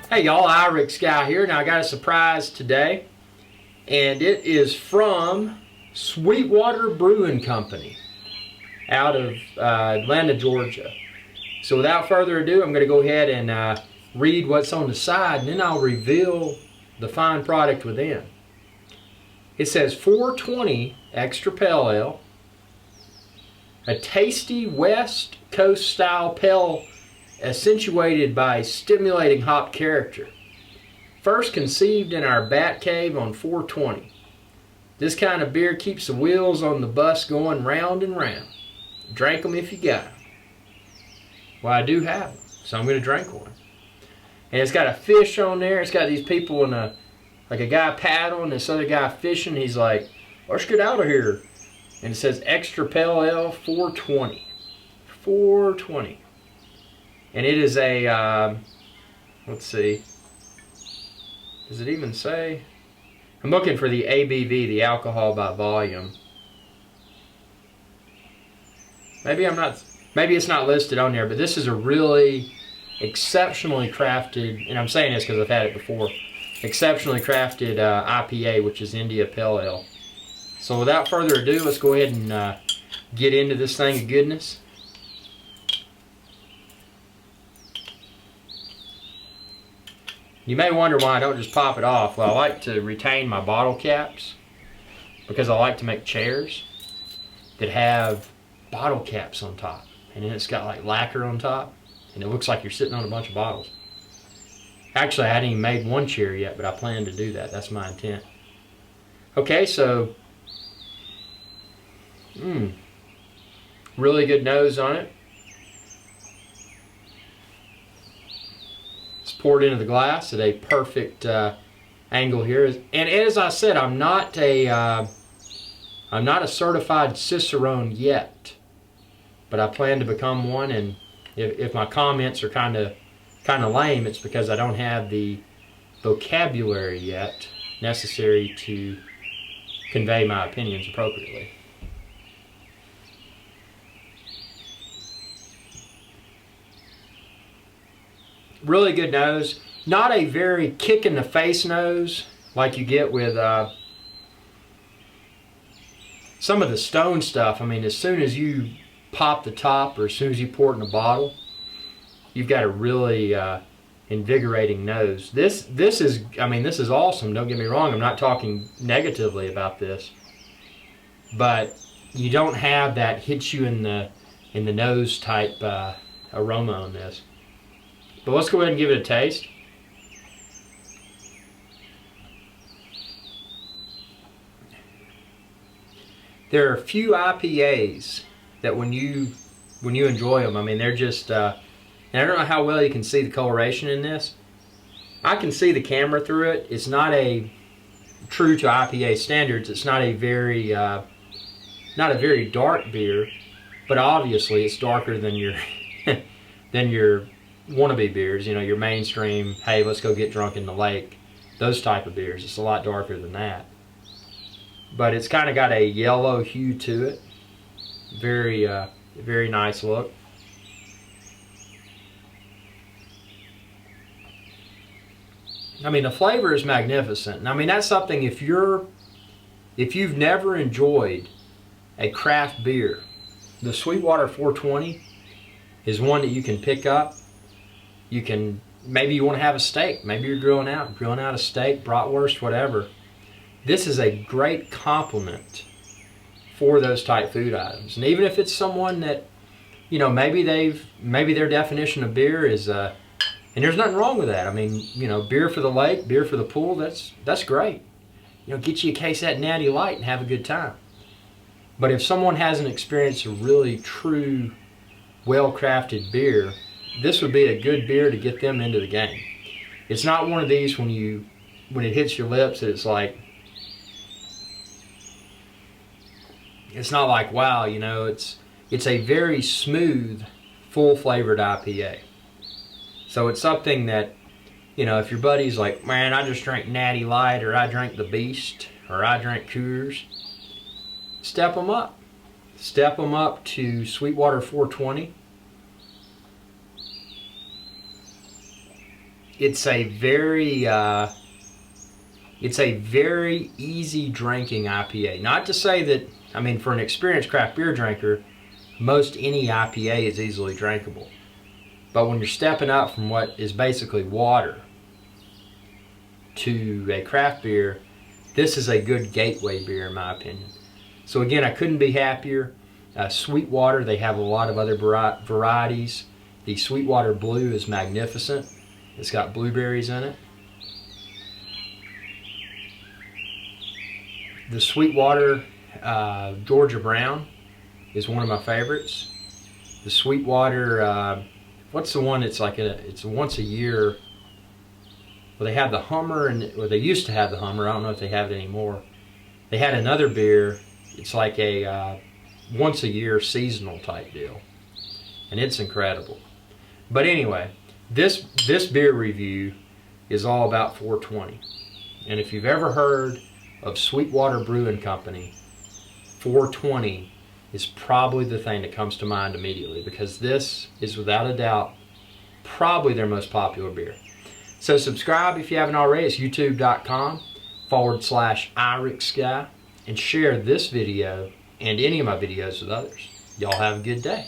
Hey y'all, Irix Guy here. Now I got a surprise today, and it is from Sweetwater Brewing Company out of Atlanta, Georgia. So without further ado, I'm going to go ahead and read what's on the side, and then I'll reveal the fine product within. It says 420 Extra Pale Ale, a tasty West Coast style pale accentuated by stimulating hop character. First conceived in our bat cave on 420. This kind of beer keeps the wheels on the bus going round and round. Drink them if you got them. Well, I do have them, so I'm going to drink one. And it's got a fish on there. It's got these people in like a guy paddling, this other guy fishing. He's like, let's get out of here. And it says Extra Pale Ale 420. 420. And it is a, let's see, does it even say? I'm looking for the ABV, the alcohol by volume. Maybe it's not listed on there, but this is a really exceptionally crafted, and I'm saying this because I've had it before, exceptionally crafted IPA, which is India Pale Ale. So without further ado, let's go ahead and get into this thing of goodness. You may wonder why I don't just pop it off. Well, I like to retain my bottle caps because I like to make chairs that have bottle caps on top. And then it's got like lacquer on top, and it looks like you're sitting on a bunch of bottles. Actually, I hadn't even made one chair yet, but I plan to do that. That's my intent. Okay, so, really good nose on it. Poured into the glass at a perfect angle here. And as I said, I'm not a certified Cicerone yet, but I plan to become one. And if my comments are kind of lame, it's because I don't have the vocabulary yet necessary to convey my opinions appropriately. Really good nose. Not a very kick in the face nose like you get with some of the Stone stuff. I mean, as soon as you pop the top or as soon as you pour it in a bottle, you've got a really invigorating nose. This is awesome. Don't get me wrong. I'm not talking negatively about this, but you don't have that hit you in the nose type aroma on this. But let's go ahead and give it a taste. There are a few IPAs that when you enjoy them, I mean, they're just, and I don't know how well you can see the coloration in this. I can see the camera through it. It's not true to IPA standards. It's not a very dark beer, but obviously it's darker than your wannabe beers, your mainstream, hey, let's go get drunk in the lake, those type of beers. It's a lot darker than that. But it's kind of got a yellow hue to it. Very, very nice look. I mean, the flavor is magnificent. And I mean, that's something, if you've never enjoyed a craft beer, the Sweetwater 420 is one that you can pick up. Maybe you want to have a steak. Maybe you're grilling out a steak, bratwurst, whatever. This is a great complement for those type food items. And even if it's someone that, maybe their definition of beer is, and there's nothing wrong with that. I mean, beer for the lake, beer for the pool, that's great. Get you a case of that Natty Light and have a good time. But if someone hasn't experienced a really true, well-crafted beer, this would be a good beer to get them into the game. It's not one of these when it hits your lips that it's like, it's not like, wow, it's a very smooth, full-flavored IPA. So it's something that You know, if your buddy's like, man, I just drank Natty Light, or I drank the Beast, or I drank Coors, step them up. Step them up to Sweetwater 420. It's a very easy drinking IPA. Not to say that, I mean, for an experienced craft beer drinker, most any IPA is easily drinkable. But when you're stepping up from what is basically water to a craft beer, this is a good gateway beer in my opinion. So again, I couldn't be happier. Sweetwater, they have a lot of other varieties. The Sweetwater Blue is magnificent. It's got blueberries in it. The Sweetwater Georgia Brown is one of my favorites. The Sweetwater, what's the one? It's like it's once a year. Well, they have the Hummer, or they used to have the Hummer. I don't know if they have it anymore. They had another beer. It's like a once a year seasonal type deal, and it's incredible. But anyway, this beer review is all about 420. And if you've ever heard of Sweetwater Brewing Company, 420 is probably the thing that comes to mind immediately, because this is without a doubt probably their most popular beer. So subscribe if you haven't already. It's youtube.com/IrixGuy, and share this video and any of my videos with others. Y'all have a good day.